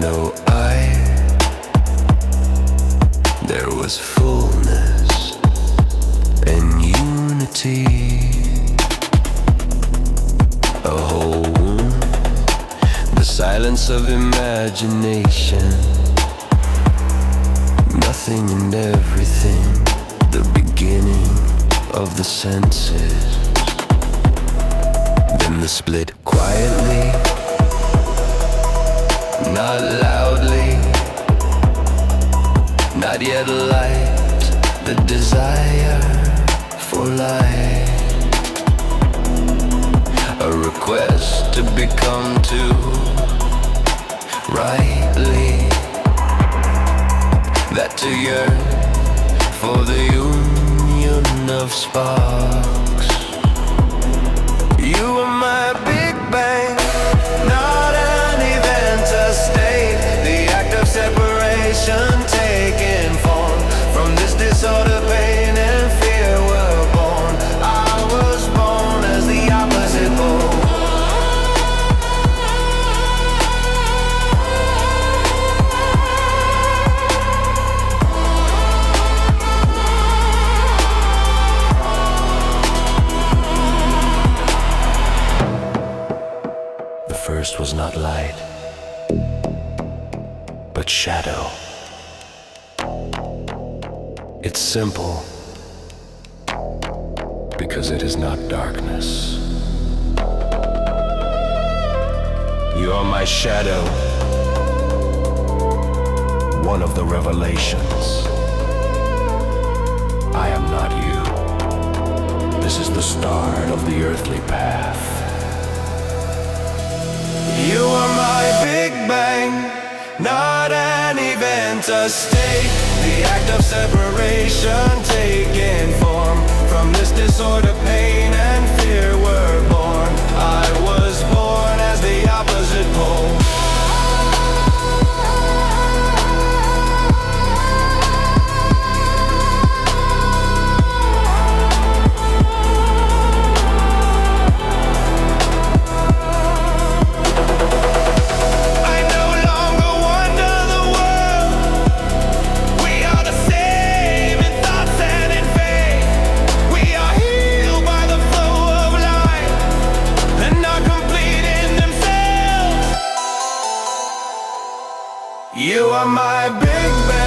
no I, there was fullness and unity. A whole womb, the silence of imagination. Nothing and everything, the beginning of the senses. Then the split quietly, not loudly, not yet light, the desire for light. A request to become two, rightly, that to yearn for the union of sparks. You were my Big Bang, not an event, a state, the act of separation taking form. From this disorder, pain and fear were born. I was born as the opposite pole. First was not light, but shadow. It's simple, because it is not darkness. You are my shadow, one of the revelations. I am not you. This is the start of the earthly path. You are my Big Bang, not an event, a state, the act of separation taking form. From this disorder, pain and fear were born. I was born as the opposite pole. You are my Big Bang.